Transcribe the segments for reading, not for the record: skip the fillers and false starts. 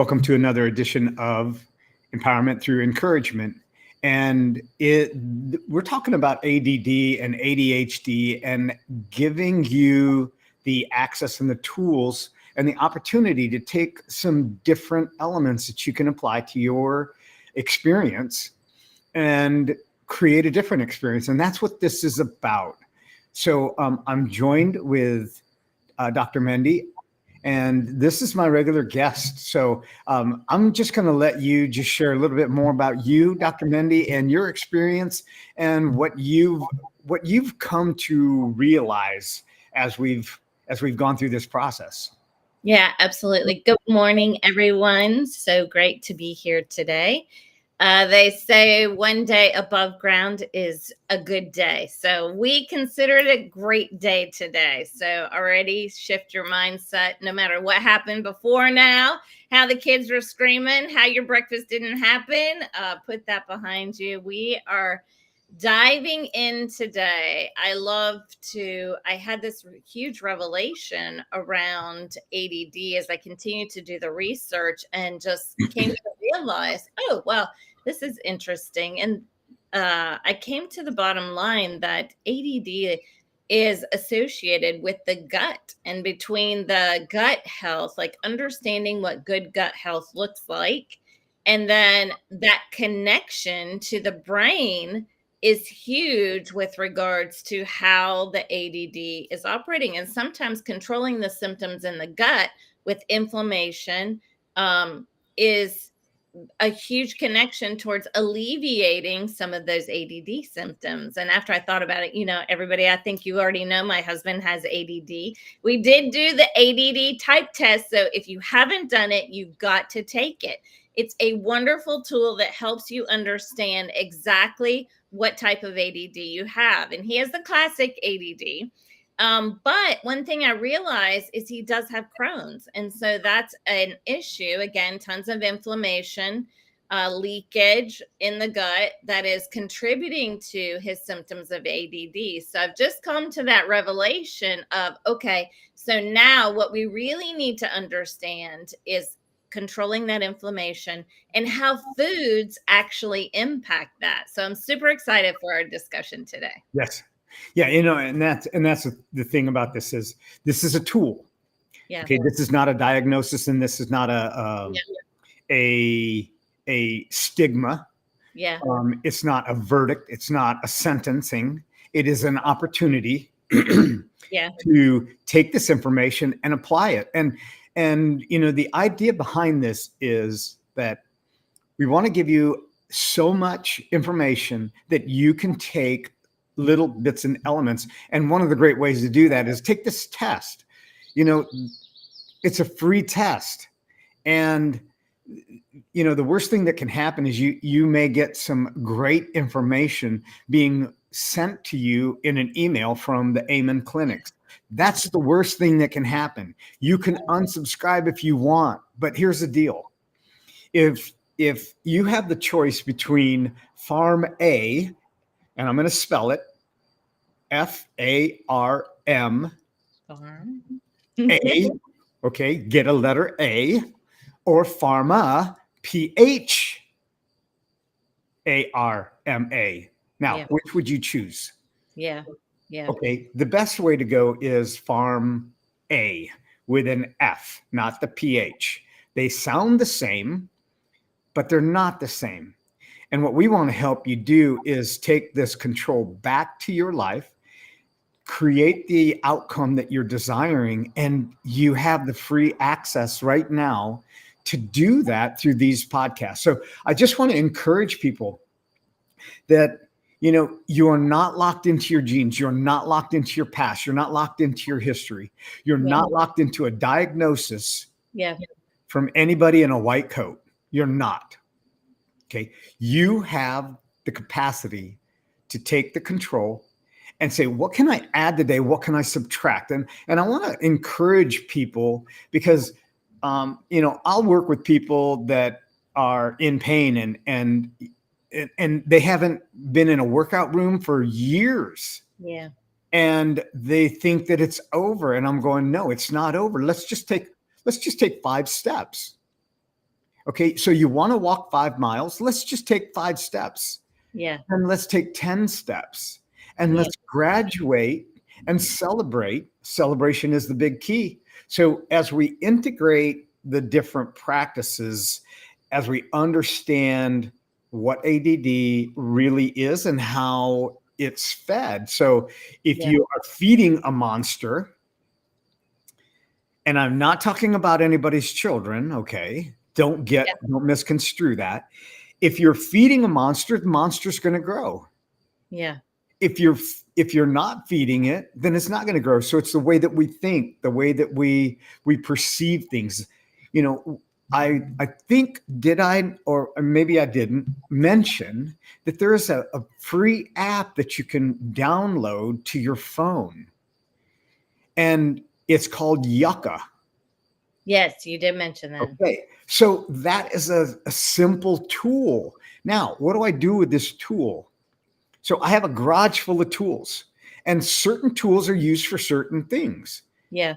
Welcome to another edition of Empowerment Through Encouragement. And we're talking about ADD and ADHD and giving you the access and the tools and the opportunity to take some different elements that you can apply to your experience and create a different experience. And that's what this is about. So I'm joined with Dr. Mendy. And this is my regular guest. So I'm just going to let you just share a little bit more about you, Dr. Mendy, and your experience and what you've come to realize as we've gone through this process. Yeah, absolutely. Good morning, everyone. So great to be here today. They say one day above ground is a good day. So we consider it a great day today. So already shift your mindset, no matter what happened before now, how the kids were screaming, how your breakfast didn't happen, put that behind you. We are diving in today. I had this huge revelation around ADD as I continued to do the research and just came to realize, oh, well, this is interesting. And I came to the bottom line that ADD is associated with the gut, and between the gut health, like understanding what good gut health looks like, and then that connection to the brain is huge with regards to how the ADD is operating. And sometimes controlling the symptoms in the gut with inflammation is a huge connection towards alleviating some of those ADD symptoms. And after I thought about it, everybody, I think you already know my husband has ADD. We did do the ADD type test. So if you haven't done it, you've got to take it. It's a wonderful tool that helps you understand exactly what type of ADD you have. And he has the classic ADD. But one thing I realized is he does have Crohn's. And so that's an issue. Again, tons of inflammation, leakage in the gut that is contributing to his symptoms of ADD. So I've just come to that revelation of, okay, so now what we really need to understand is controlling that inflammation and how foods actually impact that. So I'm super excited for our discussion today. Yes. Yeah, and that's the thing about this is a tool. Yeah. Okay, this is not a diagnosis, and this is not a stigma. Yeah. It's not a verdict. It's not a sentencing. It is an opportunity Yeah. to take this information and apply it. And the idea behind this is that we want to give you so much information that you can take little bits and elements. And one of the great ways to do that is take this test. It's a free test. And the worst thing that can happen is you may get some great information being sent to you in an email from the Amen clinics. That's the worst thing that can happen. You can unsubscribe if you want, but here's the deal. If you have the choice between Farm A, and I'm going to spell it FARM Farm. A, okay, get a letter A, or Pharma PHARMA. Now, Yeah. which would you choose? Yeah. Yeah. Okay, the best way to go is Farm A with an F, not the PH. They sound the same, but they're not the same. And what we want to help you do is take this control back to your life, create the outcome that you're desiring, and you have the free access right now to do that through these podcasts. So I just want to encourage people that you are not locked into your genes. You're not locked into your past. You're not locked into your history. You're not locked into a diagnosis from anybody in a white coat. You're not. Okay. You have the capacity to take the control and say, what can I add today? What can I subtract? And I want to encourage people because, I'll work with people that are in pain and they haven't been in a workout room for years. Yeah. And they think that it's over. And I'm going, no, it's not over. Let's just take 5 steps. Okay, so you want to walk 5 miles. Let's just take 5 steps. Yeah. And let's take 10 steps. And Yeah. let's graduate and celebrate. Celebration is the big key. So as we integrate the different practices, as we understand what ADD really is and how it's fed. So if Yeah. you are feeding a monster, and I'm not talking about anybody's children, okay? Yeah. Don't misconstrue that. If you're feeding a monster, the monster's going to grow. Yeah. If you're not feeding it, then it's not going to grow. So it's the way that we think, the way that we perceive things. You know, I think, did I, or maybe I didn't mention that there is a free app that you can download to your phone, and it's called Yucca. Yes, you did mention that. Okay, so that is a simple tool. Now, what do I do with this tool? So I have a garage full of tools, and certain tools are used for certain things. Yeah.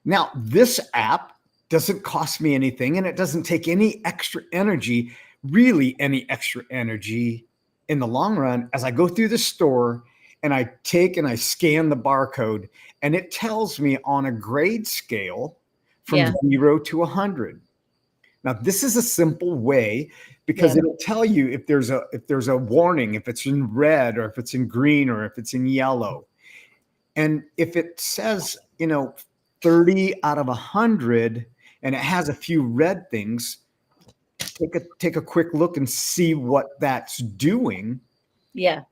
Now, this app doesn't cost me anything, and it doesn't take any extra energy, really any extra energy in the long run, as I go through the store and I take and I scan the barcode, and it tells me on a grade scale from Yeah. 0 to 100. Now, this is a simple way, because Yeah. it'll tell you if there's a warning, if it's in red or if it's in green or if it's in yellow. And if it says, 30 out of 100 and it has a few red things, take a quick look and see what that's doing, Yeah.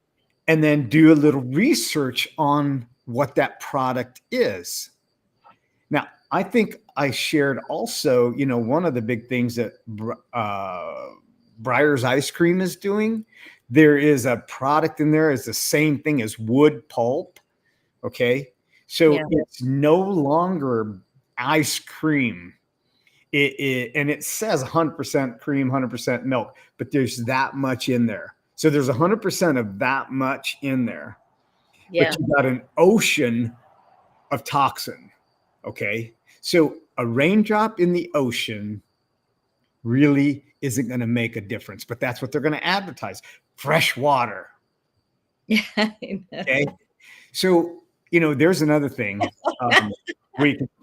and then do a little research on what that product is. Now, I think I shared also, one of the big things that Breyer's ice cream is doing. There is a product in there is the same thing as wood pulp. Okay. So Yeah. it's no longer ice cream. And it says 100% cream, 100% milk, but there's that much in there. So there's 100% of that much in there, but Yeah. you got an ocean of toxin. Okay. So a raindrop in the ocean really isn't going to make a difference, but that's what they're going to advertise. Fresh water. Yeah. I know. Okay. So, there's another thing.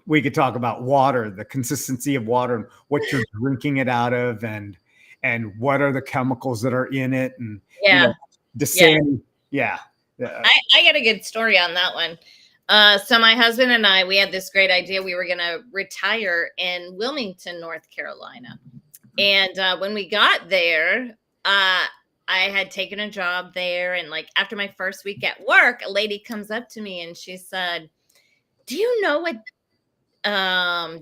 We could talk about water, the consistency of water, and what you're drinking it out of, and what are the chemicals that are in it, and Yeah. the Yeah. same. Yeah. I got a good story on that one. So my husband and I, we had this great idea. We were going to retire in Wilmington, North Carolina. And when we got there, I had taken a job there. And like after my first week at work, a lady comes up to me and she said, "Do you know what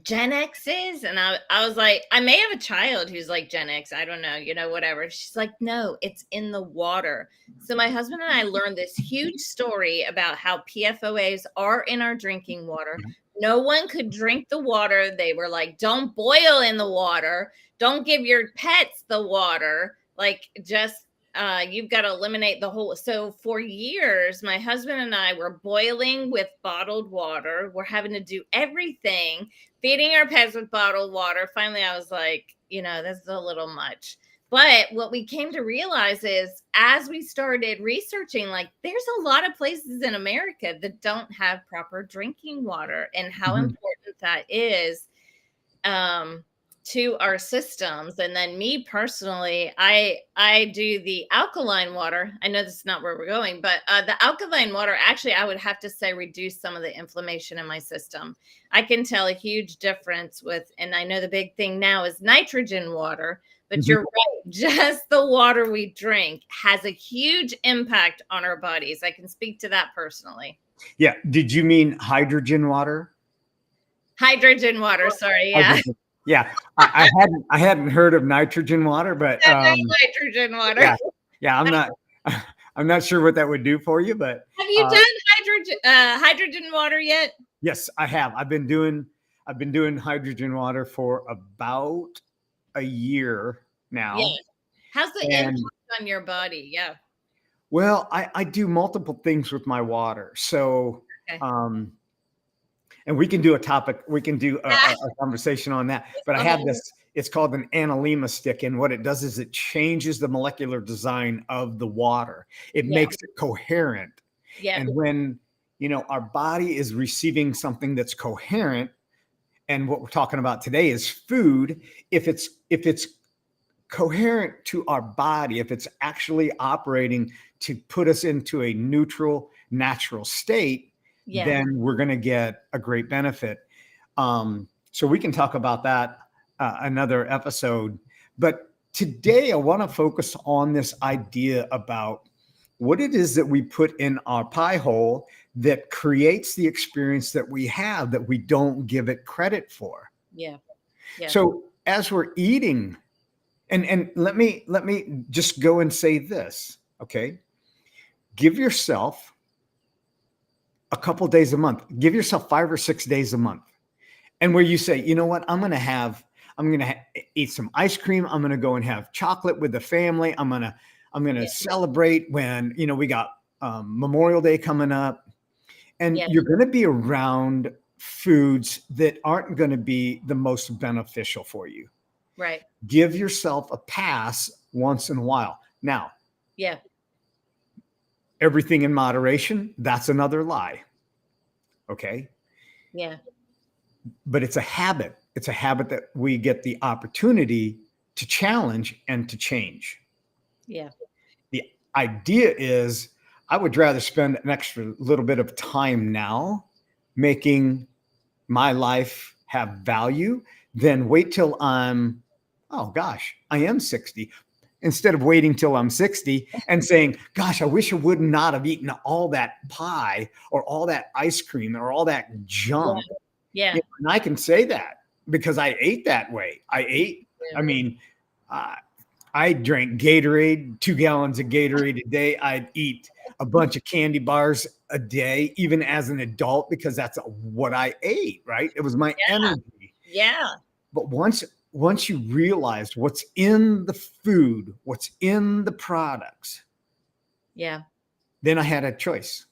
Gen X is?" And I was like, I may have a child who's like Gen X, I don't know, whatever. She's like, "No, it's in the water." So my husband and I learned this huge story about how PFOAs are in our drinking water. No one could drink the water. They were like, "Don't boil in the water, don't give your pets the water, like just you've got to eliminate the whole." So for years, my husband and I were boiling with bottled water. We're having to do everything, feeding our pets with bottled water. Finally, I was like, this is a little much. But what we came to realize is as we started researching, like there's a lot of places in America that don't have proper drinking water, and how important that is to our systems. And then me personally, I do the alkaline water. I know this is not where we're going, but the alkaline water, actually, I would have to say reduce some of the inflammation in my system. I can tell a huge difference with, and I know the big thing now is nitrogen water, but you're right. Just the water we drink has a huge impact on our bodies. I can speak to that personally. Yeah. Did you mean hydrogen water? Hydrogen water. Sorry. Yeah. Yeah. I hadn't heard of nitrogen water, but Nitrogen water. yeah. I'm not sure what that would do for you, but have you done hydrogen water yet? Yes, I have. I've been doing hydrogen water for about a year now. Yeah. How's the impact on your body? Yeah. Well, I do multiple things with my water. So, Okay. And we can do a topic, we can do a conversation on that. But I have this, it's called an analema stick. And what it does is it changes the molecular design of the water. It Yeah. makes it coherent. Yeah. And when, our body is receiving something that's coherent, and what we're talking about today is food, if it's coherent to our body, if it's actually operating to put us into a neutral, natural state, Yeah. then we're going to get a great benefit. So we can talk about that another episode. But today I want to focus on this idea about what it is that we put in our pie hole that creates the experience that we have that we don't give it credit for. Yeah. Yeah. So as we're eating, and let me just go and say this, okay? Give yourself a couple days a month. Give yourself 5 or 6 days a month. And where you say, you know what, I'm going to eat some ice cream. I'm going to go and have chocolate with the family. I'm going to celebrate when, we got Memorial Day coming up. And you're going to be around foods that aren't going to be the most beneficial for you. Right. Give yourself a pass once in a while. Now, everything in moderation, that's another lie. Okay? Yeah. But it's a habit. It's a habit that we get the opportunity to challenge and to change. Yeah. The idea is I would rather spend an extra little bit of time now making my life have value than wait till I'm, I am 60. Instead of waiting till I'm 60 and saying, gosh, I wish I would not have eaten all that pie or all that ice cream or all that junk. Yeah. And I can say that because I ate that way. I mean, I drank Gatorade, 2 gallons of Gatorade a day. I'd eat a bunch of candy bars a day, even as an adult, because that's what I ate, right? It was my energy. Yeah. But once you realized what's in the food, what's in the products, then I had a choice.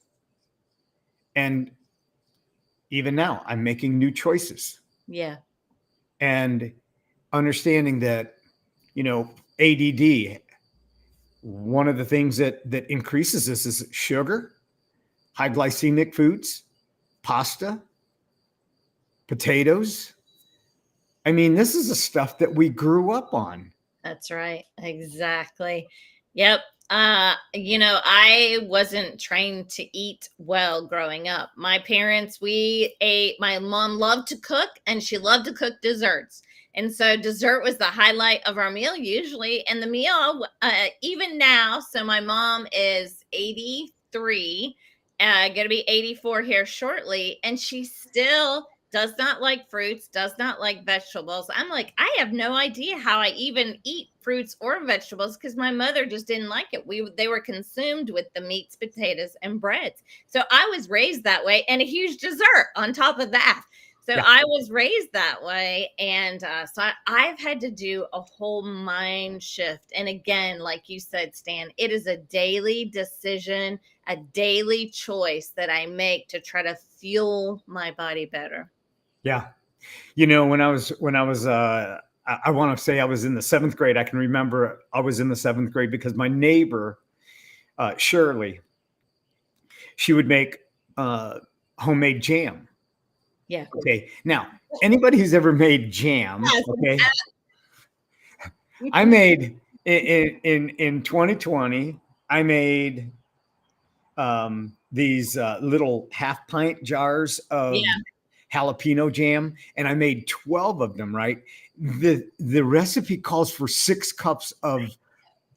And even now, I'm making new choices. Yeah. And understanding that, ADD, one of the things that increases this is sugar, high glycemic foods, pasta, potatoes. I mean, this is the stuff that we grew up on. That's right. Exactly. Yep. I wasn't trained to eat well growing up. My parents, my mom loved to cook and she loved to cook desserts. And so dessert was the highlight of our meal usually. And the meal, even now, so my mom is 83, going to be 84 here shortly. And she still does not like fruits, does not like vegetables. I'm like, I have no idea how I even eat fruits or vegetables because my mother just didn't like it. They were consumed with the meats, potatoes, and breads. So I was raised that way, and a huge dessert on top of that. So I was raised that way. And so I've had to do a whole mind shift. And again, like you said, Stan, it is a daily decision, a daily choice that I make to try to fuel my body better. Yeah. When I was, I want to say I was in the 7th grade. I can remember I was in the 7th grade because my neighbor, Shirley, she would make homemade jam. Yeah. Okay. Now, anybody who's ever made jam, okay, I made in 2020, I made these little half pint jars of jalapeno jam, and I made 12 of them, right? The recipe calls for 6 cups of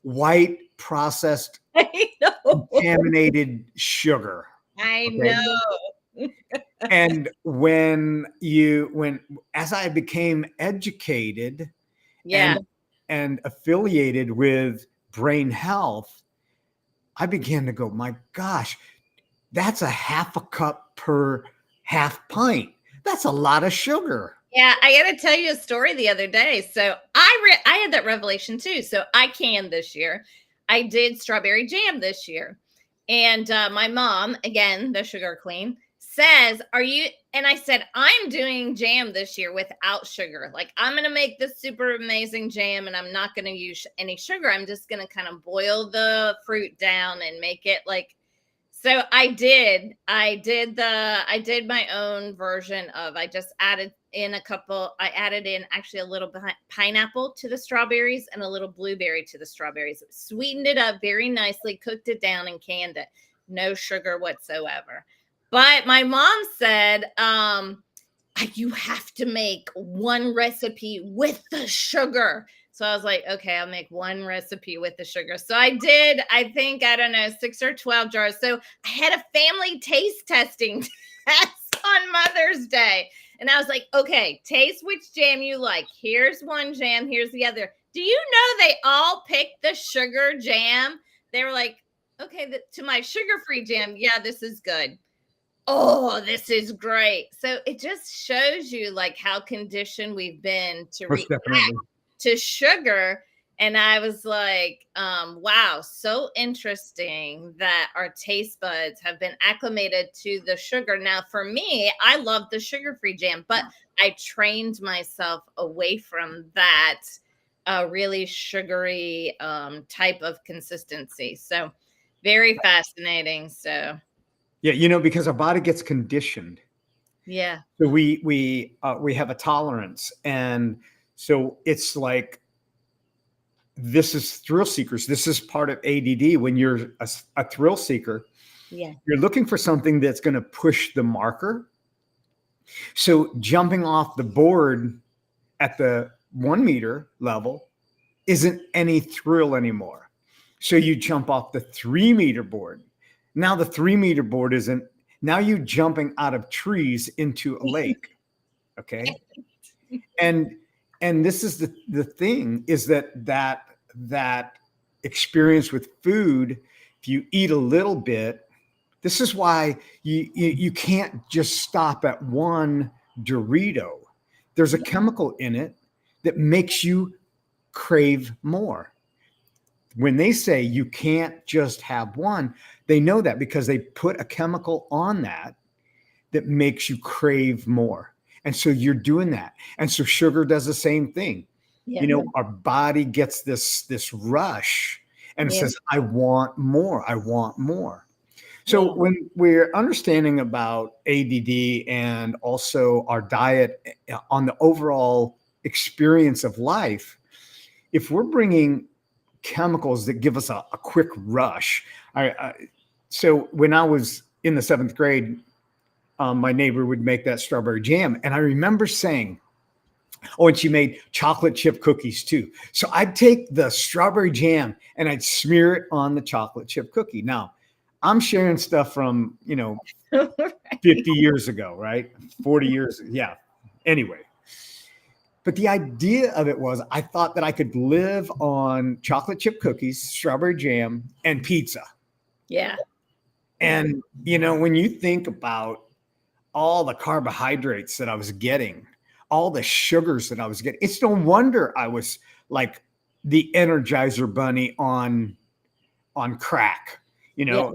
white processed contaminated sugar. I know. And as I became educated and affiliated with brain health, I began to go, my gosh, that's a half a cup per half pint. That's a lot of sugar. Yeah, I got to tell you a story the other day. So I had that revelation too. So I canned this year. I did strawberry jam this year. And my mom, again, the sugar queen, says, "Are you?" And I said, "I'm doing jam this year without sugar. Like, I'm going to make this super amazing jam and I'm not going to use any sugar. I'm just going to kind of boil the fruit down and make it like." So I did. I did my own version of, I just added in I added in actually a little pineapple to the strawberries and a little blueberry to the strawberries. Sweetened it up very nicely, cooked it down and canned it. No sugar whatsoever. But my mom said, you have to make one recipe with the sugar. So I was like, okay, I'll make one recipe with the sugar. So I did, I think, I don't know, 6 or 12 jars. So I had a family taste testing test on Mother's Day. And I was like, okay, taste which jam you like. Here's one jam, here's the other. Do you know they all picked the sugar jam? They were like, okay, to my sugar-free jam, yeah, this is good. Oh, this is great. So it just shows you like how conditioned we've been to Most react definitely. to sugar. And I was like, wow, so interesting that our taste buds have been acclimated to the sugar. Now, for me, I love the sugar-free jam, but I trained myself away from that really sugary type of consistency. So very fascinating. So Yeah, because our body gets conditioned. yeah. So we have a tolerance, and so it's like, this is thrill seekers. This is part of ADD. When you're a thrill seeker, Yeah. you're looking for something that's going to push the marker. So jumping off the board at the 1 meter level isn't any thrill anymore. So you jump off the 3 meter board. Now the 3 meter board isn't, now you jumping out of trees into a lake. Okay. And this is the thing, is that experience with food, if you eat a little bit, this is why you can't just stop at one Dorito. There's a chemical in it that makes you crave more. When they say you can't just have one, they know that because they put a chemical on that makes you crave more. And so you're doing that. And so sugar does the same thing. Yeah. Our body gets this rush and Yeah. says, I want more. I want more. So Yeah. when we're understanding about ADD and also our diet on the overall experience of life, if we're bringing chemicals that give us a quick rush, so when I was in the 7th grade, my neighbor would make that strawberry jam, and I remember saying, oh, and she made chocolate chip cookies too. So I'd take the strawberry jam and I'd smear it on the chocolate chip cookie. Now, I'm sharing stuff from, 50 years ago, right? 40 years. Yeah. Anyway, but the idea of it was, I thought that I could live on chocolate chip cookies, strawberry jam, and pizza. Yeah. And, when you think about all the carbohydrates that I was getting, all the sugars that I was getting, it's no wonder I was like the Energizer Bunny on crack. Yeah.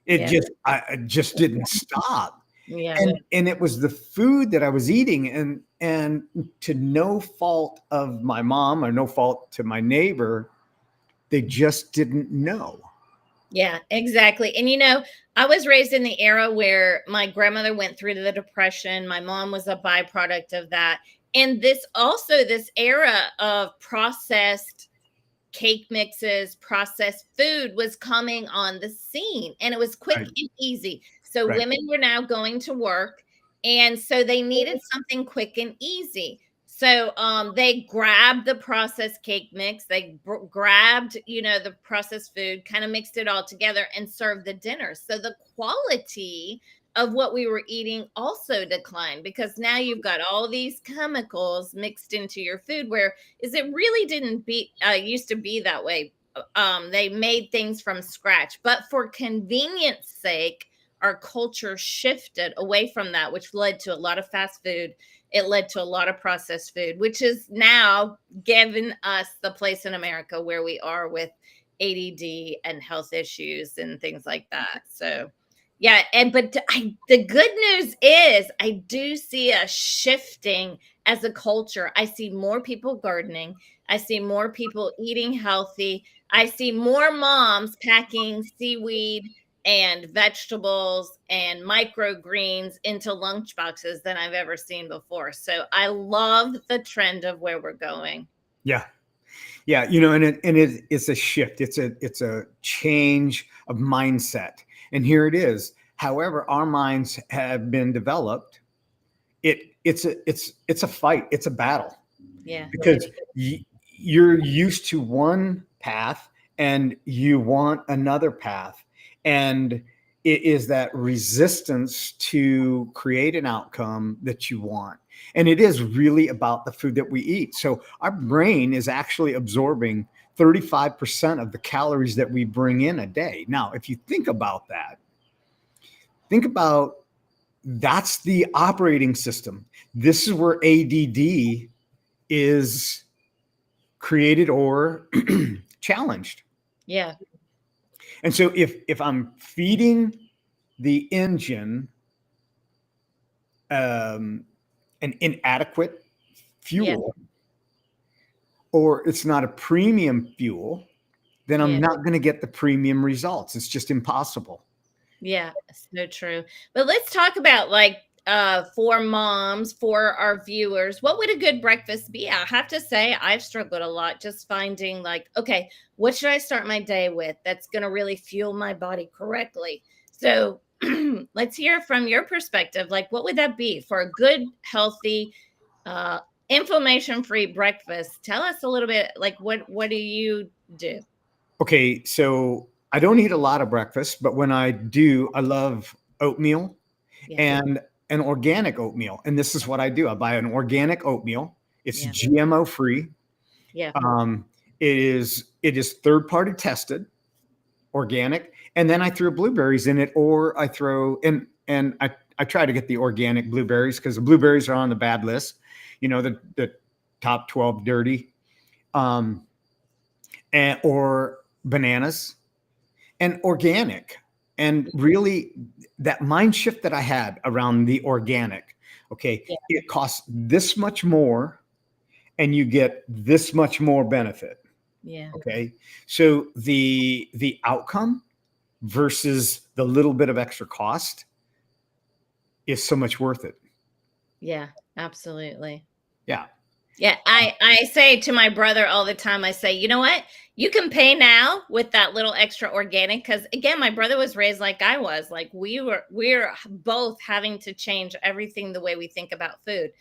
It Yeah. I just didn't stop. Yeah. And it was the food that I was eating, and to no fault of my mom or no fault to my neighbor, they just didn't know. Yeah, exactly. And I was raised in the era where my grandmother went through the depression. My mom was a byproduct of that. And this era of processed cake mixes, processed food was coming on the scene, and it was quick Right. and easy. So Right. women were now going to work, and so they needed something quick and easy. So they grabbed the processed cake mix, they grabbed, the processed food, kind of mixed it all together and served the dinner. So the quality of what we were eating also declined, because now you've got all these chemicals mixed into your food, where is it really didn't be used to be that way. They made things from scratch, but for convenience sake, our culture shifted away from that, which led to a lot of fast food. It led to a lot of processed food, which is now given us the place in America where we are with ADD and health issues and things like that. So Yeah, and but the good news is I do see a shifting as a culture. I see more people gardening. I see more people eating healthy. I see more moms packing seaweed and vegetables and microgreens into lunch boxes than I've ever seen before. So I love the trend of where we're going. Yeah. Yeah, it's a shift. It's a change of mindset. And here it is. However, our minds have been developed. It's a fight. It's a battle Yeah, because you're used to one path and you want another path, and it is that resistance to create an outcome that you want. And it is really about the food that we eat. So our brain is actually absorbing 35% of the calories that we bring in a day. Now if you think about that, think about, that's the operating system. This is where ADD is created or challenged. yeah, And so if I'm feeding the engine an inadequate yeah, fuel, or it's not a premium fuel, then I'm yeah. not going to get the premium results. It's just impossible. Yeah, so true. But let's talk about like for moms, for our viewers, what would a good breakfast be? I have to say I've struggled a lot just finding like, okay, what should I start my day with that's going to really fuel my body correctly? So let's hear from your perspective. Like what would that be for a good, healthy, uh inflammation-free breakfast? Tell us a little bit like what do you do? Okay, so I don't eat a lot of breakfast, but when I do, I love oatmeal Yeah. and an organic oatmeal. And this is what I do. I buy an organic oatmeal. It's Yeah. GMO free. Yeah. Um, it is third party tested, organic, and then I throw blueberries in it, or I throw and I try to get the organic blueberries because the blueberries are on the bad list. The top 12 dirty, um, or bananas and organic. And really, that mind shift that I had around the organic. Okay, Yeah. it costs this much more, and you get this much more benefit. Yeah. Okay, so the outcome versus the little bit of extra cost is so much worth it. Yeah, absolutely. Yeah. Yeah, I say to my brother all the time, I say, "You know what? You can pay now with that little extra organic." Because again, my brother was raised like I was. Like we're both having to change everything the way we think about food.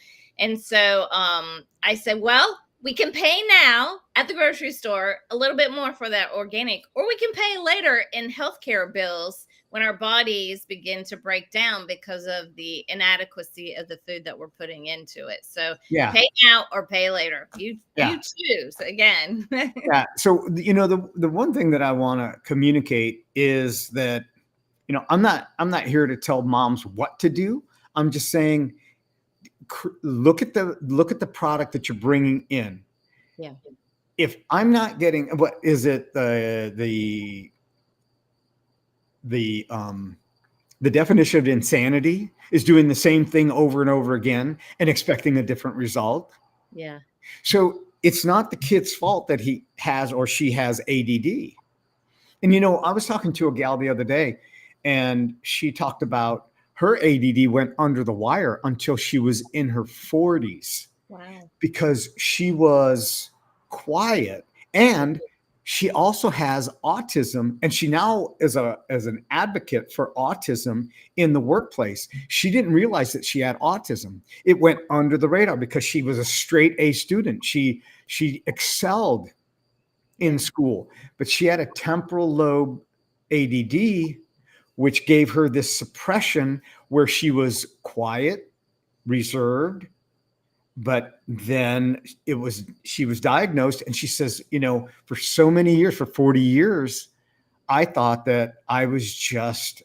And so I said, "Well, we can pay now at the grocery store a little bit more for that organic, or we can pay later in healthcare bills when our bodies begin to break down because of the inadequacy of the food that we're putting into it." So Yeah. pay now or pay later. Yeah. You choose again. Yeah. So the one thing that I want to communicate is that I'm not here to tell moms what to do. I'm just saying, look at the product that you're bringing in. Yeah. If I'm not getting, what is it, the definition of insanity is doing the same thing over and over again and expecting a different result. Yeah. So it's not the kid's fault that he has or she has ADD. And I was talking to a gal the other day, and she talked about her ADD went under the wire until she was in her 40s Wow. because she was quiet, and she also has autism, and she now is as an advocate for autism in the workplace. She didn't realize that she had autism. It went under the radar because she was a straight A student. She excelled in Yeah. school, but she had a temporal lobe ADD, which gave her this suppression where she was quiet, reserved. But then she was diagnosed, and she says, for so many years, for 40 years, I thought that I was just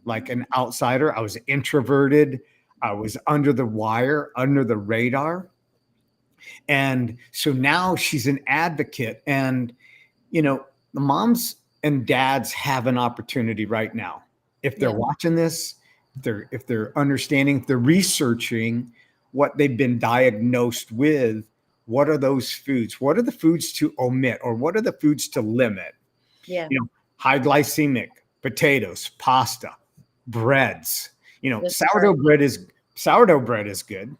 like an outsider. I was introverted. I was under the wire, under the radar. And so now she's an advocate. And the moms and dads have an opportunity right now. if they're Yeah. watching this, if they're understanding, if they're researching what they've been diagnosed with, what are those foods? What are the foods to omit, or what are the foods to limit? Yeah. You know, high glycemic potatoes, pasta, breads. Dessert. Sourdough bread is good,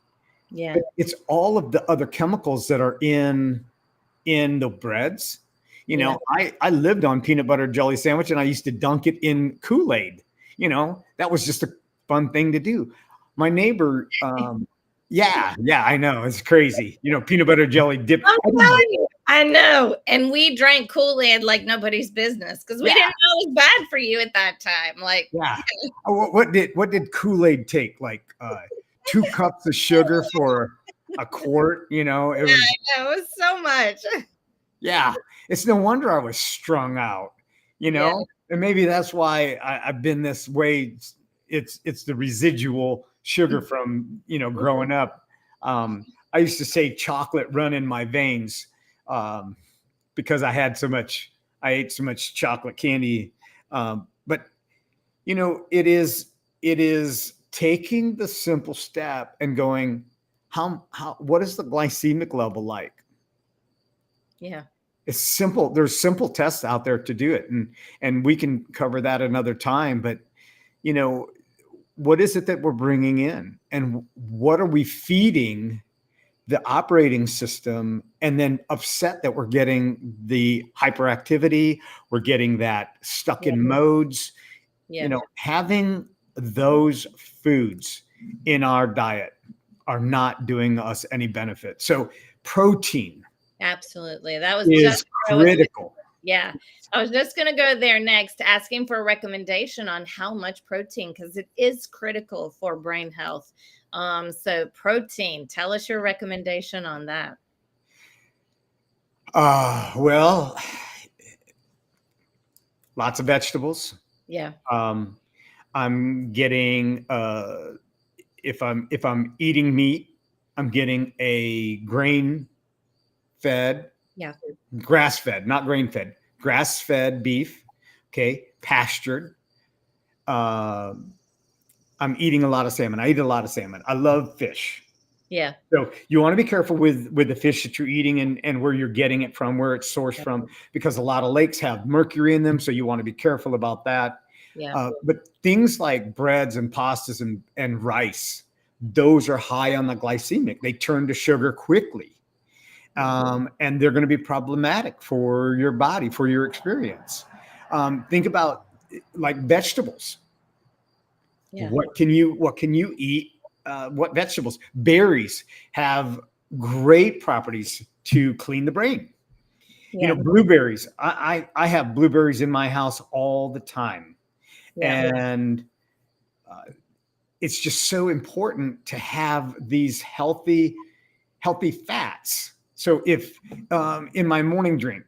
Yeah. but it's all of the other chemicals that are in the breads. Yeah. I lived on peanut butter jelly sandwich, and I used to dunk it in Kool-Aid. That was just a fun thing to do. My neighbor, yeah, I know, it's crazy. Peanut butter jelly dip. I'm telling you, I know. And we drank Kool-Aid like nobody's business because we Yeah, didn't know it was bad for you at that time. Like, yeah. What did Kool-Aid take? Like 2 cups of sugar for a quart. It yeah, was. I know. It was so much. Yeah, it's no wonder I was strung out, Yeah. and maybe that's why I've been this way. It's the residual sugar from growing up. I used to say chocolate run in my veins, because I ate so much chocolate candy. But it is taking the simple step and going, what is the glycemic level like? Yeah. It's simple. There's simple tests out there to do it, and we can cover that another time. But you know, what is it that we're bringing in, and what are we feeding the operating system, and then upset that we're getting the hyperactivity, we're getting that stuck Yeah. in modes. Yeah. Having those foods in our diet are not doing us any benefit. So protein Absolutely. That was just is where I was. critical. Yeah. I was just going to go there next, asking for a recommendation on how much protein, because it is critical for brain health. So protein, tell us your recommendation on that. Well, lots of vegetables. Yeah. Um, I'm getting if I'm eating meat, I'm getting a Yeah. grass fed, not grain fed, grass fed beef. Okay, pastured. Um I'm eating a lot of salmon. I eat a lot of salmon. I love fish. Yeah. So you want to be careful with the fish that you're eating, and where you're getting it from, where it's sourced Yeah. from, because a lot of lakes have mercury in them. So you want to be careful about that. Yeah. But things like breads and pastas and rice, those are high on the glycemic. They turn to sugar quickly, and they're going to be problematic for your body, for your experience. Think about like vegetables. Yeah. What can you eat? What vegetables? Berries have great properties to clean the brain. Yeah. Blueberries. I have blueberries in my house all the time, Yeah. and it's just so important to have these healthy fats. So if in my morning drink,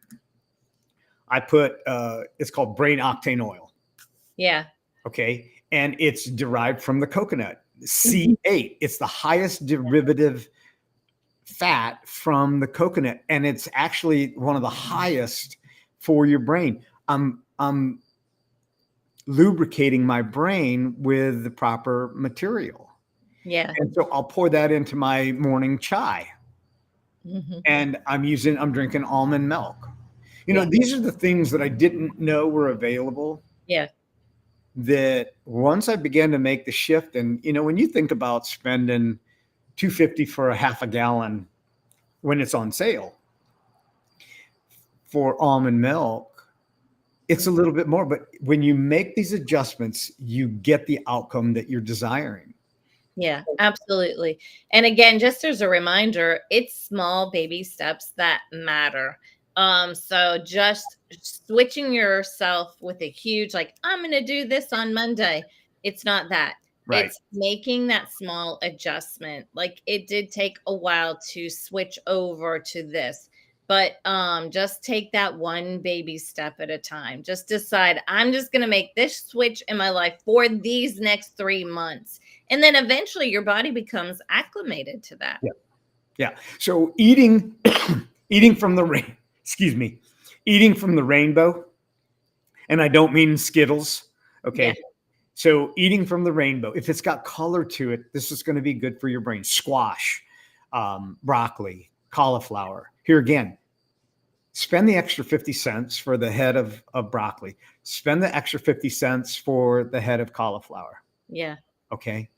I put it's called brain octane oil. Yeah. Okay, and it's derived from the coconut Mhm. C8. It's the highest derivative fat from the coconut, and it's actually one of the highest for your brain. I'm lubricating my brain with the proper material, Yeah. and so I'll pour that into my morning chai, Mhm. and I'm drinking almond milk. Yeah. These are the things that I didn't know were available, Yeah. that once I began to make the shift. And when you think about spending 250 for a half a gallon when it's on sale for almond milk, it's a little bit more. But when you make these adjustments, you get the outcome that you're desiring. Yeah, absolutely. And again, just as a reminder, it's small baby steps that matter. So just switching yourself with a huge, like, I'm going to do this on Monday. It's not that. Right. It's making that small adjustment. Like it did take a while to switch over to this, but just take that one baby step at a time. Just decide, I'm just going to make this switch in my life for these next 3 months, and then eventually your body becomes acclimated to that. Yeah. Yeah. So eating from the rain, excuse me, eating from the rainbow, and I don't mean Skittles. Yeah. Okay. So eating from the rainbow, if it's got color to it, this is going to be good for your brain. Squash, broccoli, cauliflower. Here again, spend the extra 50 cents for the head of broccoli. Spend the extra 50 cents for the head of cauliflower. Yeah. Okay.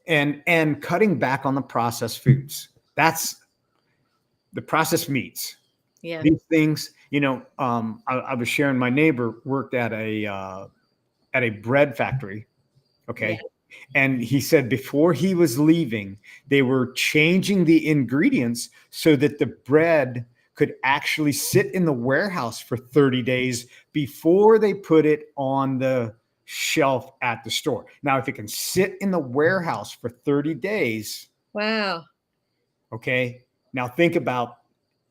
And cutting back on the processed foods. That's the processed meats. Yeah. These things, I was sharing, my neighbor worked at a bread factory. Yeah. Okay. And he said before he was leaving, they were changing the ingredients so that the bread could actually sit in the warehouse for 30 days before they put it on the shelf at the store. Now, if it can sit in the warehouse for 30 days, Wow. okay, now think about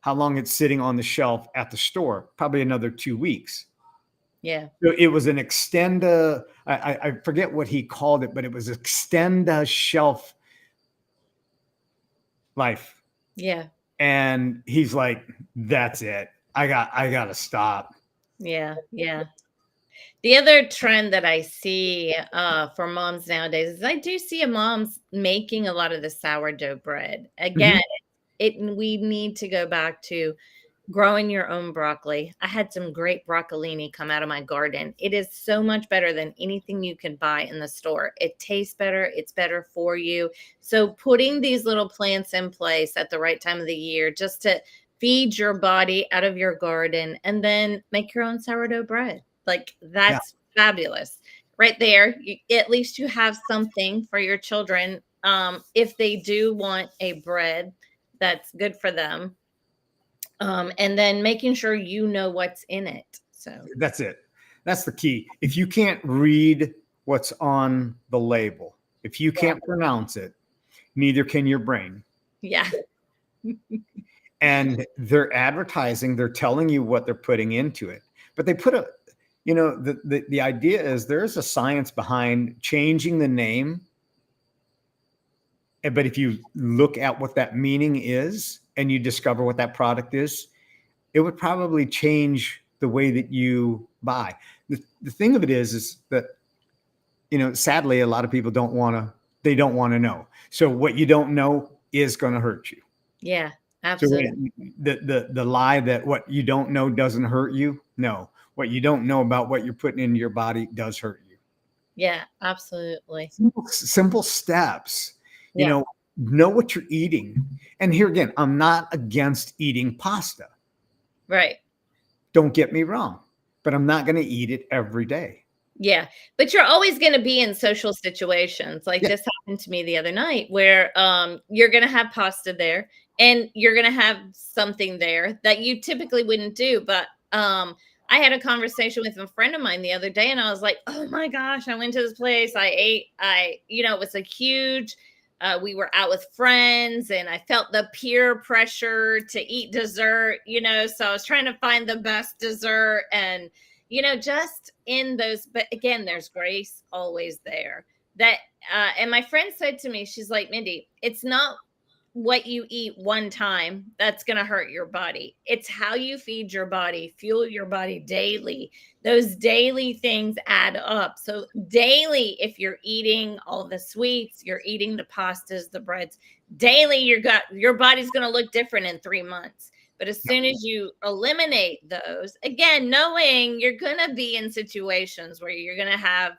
how long it's sitting on the shelf at the store, probably another 2 weeks. Yeah. So it was an extend, I forget what he called it, but it was extend shelf life. Yeah. And he's like, that's it. I got to stop. Yeah. Yeah. The other trend that I see for moms nowadays is I do see a moms making a lot of the sourdough bread. Again, Mhm. we need to go back to growing your own broccoli. I had some great broccolini come out of my garden. It is so much better than anything you can buy in the store. It tastes better, it's better for you. So putting these little plants in place at the right time of the year just to feed your body out of your garden and then make your own sourdough bread. Like Yeah. that's fabulous. Right there, at least you have something for your children if they do want a bread that's good for them, and then making sure you know what's in it. So, That's it. That's the key. If you can't read what's on the label, if you yeah. can't pronounce it, neither can your brain. Yeah. And they're advertising, they're telling you what they're putting into it. But they put the idea is there's a science behind changing the name. But if you look at what that meaning is and you discover what that product is, it would probably change the way that you buy. The thing of it is that, sadly, a lot of people they don't want to know. So what you don't know is going to hurt you. Yeah. So Absolutely. the lie that what you don't know doesn't hurt you. No, what you don't know about what you're putting into your body does hurt you. Yeah. Absolutely. Simple steps, you Yeah. know what you're eating. And here again, I'm not against eating pasta. Right. Don't get me wrong, but I'm not going to eat it every day. Yeah, but you're always gonna be in social situations, like Yeah. this happened to me the other night where, you're gonna have pasta there, and you're gonna have something there that you typically wouldn't do, but, I had a conversation with a friend of mine the other day, and I was like, "Oh my gosh, I went to this place, I ate, it was a huge we were out with friends, and I felt the peer pressure to eat dessert, so I was trying to find the best dessert and just in those, but again, there's grace always there. That and my friend said to me, she's like, Mindy, it's not what you eat one time that's going to hurt your body. It's how you feed your body, fuel your body daily. Those daily things add up. So daily, if you're eating all the sweets, you're eating the pastas, the breads, daily, your body's going to look different in 3 months. But as soon as you eliminate those, again, knowing you're going to be in situations where you're going to have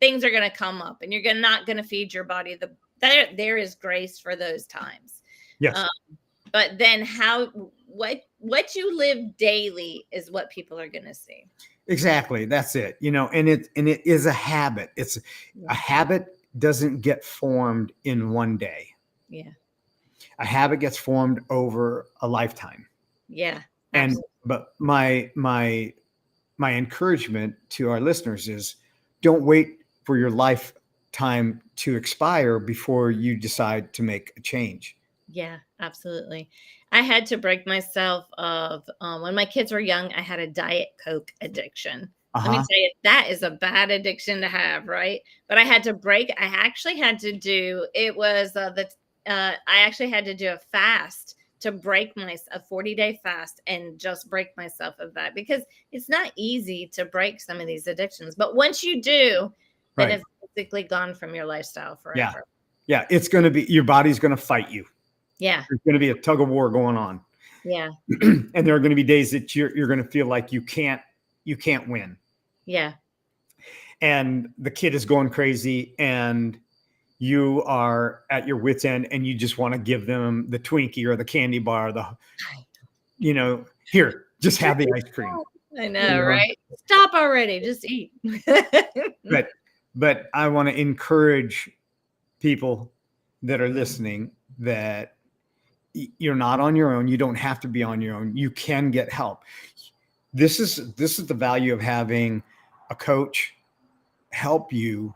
things are going to come up and you're not going to feed your body there is grace for those times. Yes. Um, but then what you live daily is what people are going to see. Exactly. That's it. And it is a habit. It's a habit doesn't get formed in one day. Yeah. A habit gets formed over a lifetime. Yeah. And Absolutely. but my encouragement to our listeners is don't wait for your lifetime to expire before you decide to make a change. Yeah, absolutely. I had to break myself of when my kids were young, I had a Diet Coke addiction. Let me Uh-huh. tell you, that is a bad addiction to have, right? But I had to break. I actually had to do. It was I actually had to do a fast to break a 40-day fast and just break myself of that because it's not easy to break some of these addictions. But once you do, then Right. it's basically gone from your lifestyle Yeah. forever. Yeah. It's going to be, your body's going to fight you. Yeah. There's going to be a tug of war going on. Yeah. And there are going to be days that you're going to feel like you can't win. Yeah. And the kid is going crazy and you are at your wit's end and you just want to give them the Twinkie or the candy bar, here, just have the ice cream. I know, right? Stop already. Just eat. But I want to encourage people that are listening that you're not on your own. You don't have to be on your own. You can get help. This is the value of having a coach help you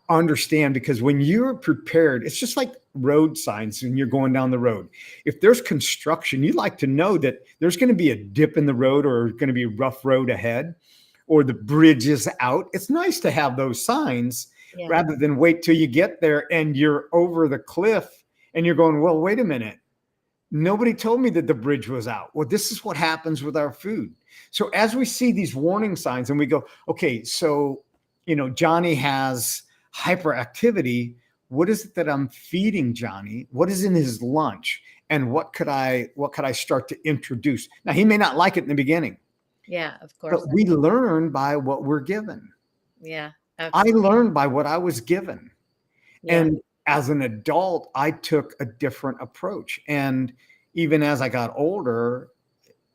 understand, because when you're prepared, it's just like road signs when you're going down the road. If there's construction, you like to know that there's going to be a dip in the road or going to be a rough road ahead or the bridge is out. It's nice to have those signs rather than wait till you get there and you're over the cliff and you're going, well, wait a minute. Nobody told me that the bridge was out. Well, this is what happens with our food. So as we see these warning signs and we go, okay, so, Johnny has hyperactivity. What is it that I'm feeding Johnny? What is in his lunch? And what could I start to introduce? Now, he may not like it in the beginning. Yeah, of course. But we learn by what we're given. Yeah. Absolutely. I learned by what I was given. Yeah. And as an adult, I took a different approach. And even as I got older,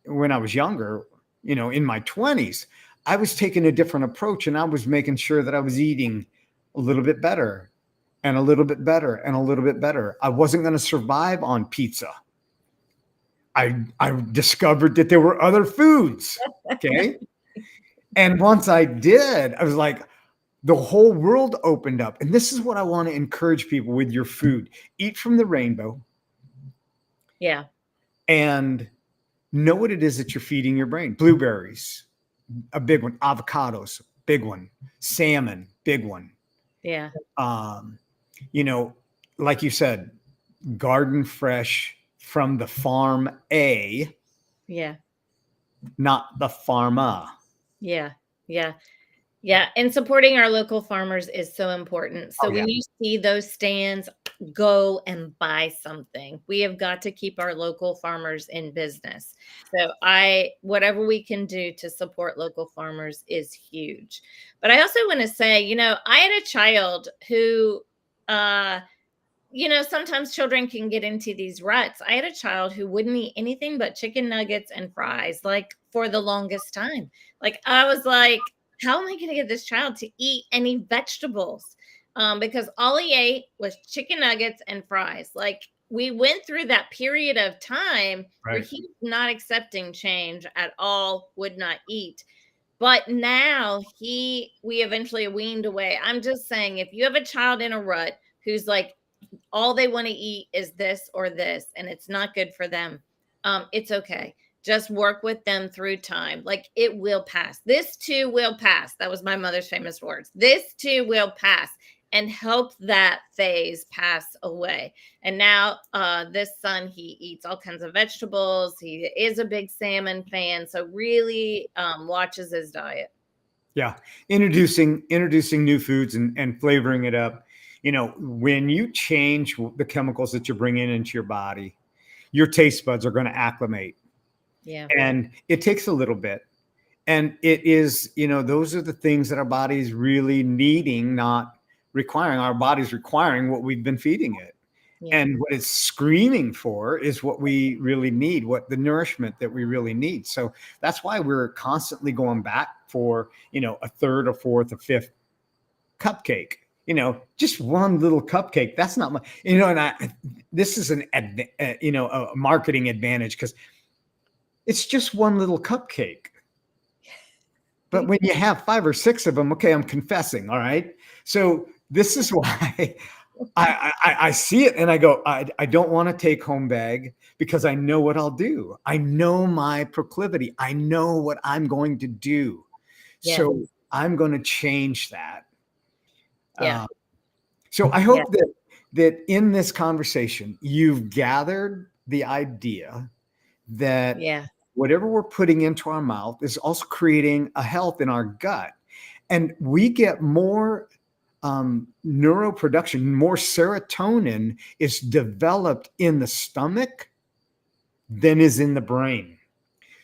when I was younger, in my 20s, I was taking a different approach and I was making sure that I was eating a little bit better and a little bit better and a little bit better. I wasn't going to survive on pizza. I discovered that there were other foods. Okay. And once I did, I was like, the whole world opened up. And this is what I want to encourage people with your food. Eat from the rainbow. Yeah. And know what it is that you're feeding your brain. Blueberries, a big one. Avocados, big one. Salmon, big one. Yeah. Like you said, garden fresh from the farm A. Yeah. Not the pharma. Yeah. Yeah. Yeah. And supporting our local farmers is so important. So when you see those stands, go and buy something. We have got to keep our local farmers in business. So whatever we can do to support local farmers is huge. But I also want to say, I had a child who, sometimes children can get into these ruts. I had a child who wouldn't eat anything but chicken nuggets and fries, like for the longest time. Like I was like, how am I going to get this child to eat any vegetables? Because all he ate was chicken nuggets and fries. Like we went through that period of time where he was not accepting change at all, would not eat. But now we eventually weaned away. I'm just saying, if you have a child in a rut who's like, all they want to eat is this or this, and it's not good for them, it's okay. Just work with them through time. Like it will pass. This too will pass. That was my mother's famous words. This too will pass, and help that phase pass away. And now this son, he eats all kinds of vegetables. He is a big salmon fan. So really watches his diet. Yeah. Introducing new foods and flavoring it up. When you change the chemicals that you're bringing into your body, your taste buds are going to acclimate. Yeah. And it takes a little bit. And it is, those are the things that our body's really needing, not requiring. Our body's requiring what we've been feeding it. Yeah. And what it's screaming for is what we really need, what the nourishment that we really need. So that's why we're constantly going back for, a third or fourth or fifth cupcake. Just one little cupcake. That's not much, and this is a marketing advantage because it's just one little cupcake. But when you have 5 or 6 of them, okay, I'm confessing. All right. So this is why I see it and I go, I don't want a take home bag because I know what I'll do. I know my proclivity. I know what I'm going to do. Yeah. So I'm going to change that. Yeah. So I hope that in this conversation, you've gathered the idea that whatever we're putting into our mouth is also creating a health in our gut. And we get more neuroproduction, more serotonin is developed in the stomach than is in the brain.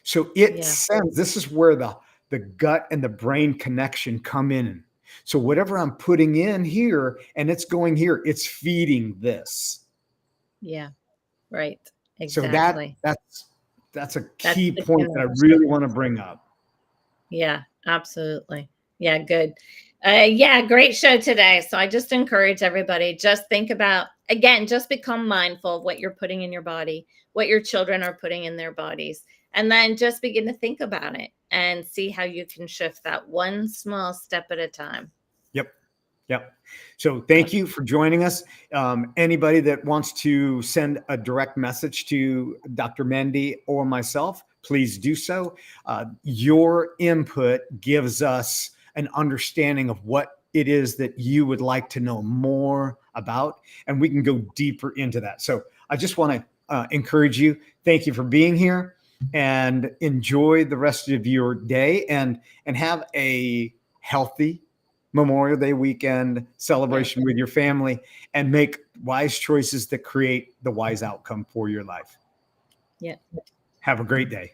So it sends, this is where the gut and the brain connection come in. So whatever I'm putting in here and it's going here, it's feeding this. Yeah. Right. So Exactly. that's a That's key the point that I really want to connection. bring up. Yeah, absolutely. Yeah, good. Yeah, great show today. So I just encourage everybody, just think about, again, just become mindful of what you're putting in your body, what your children are putting in their bodies, and then just begin to think about it and see how you can shift that one small step at a time. Yep. Yep. So thank you for joining us. Anybody that wants to send a direct message to Dr. Mendy or myself, please do so. Your input gives us an understanding of what it is that you would like to know more about, and we can go deeper into that. So I just want to encourage you. Thank you for being here, and enjoy the rest of your day, and have a healthy Memorial Day weekend Yeah. celebration with your family, and make wise choices that create the wise outcome for your life. Yeah. Have a great day.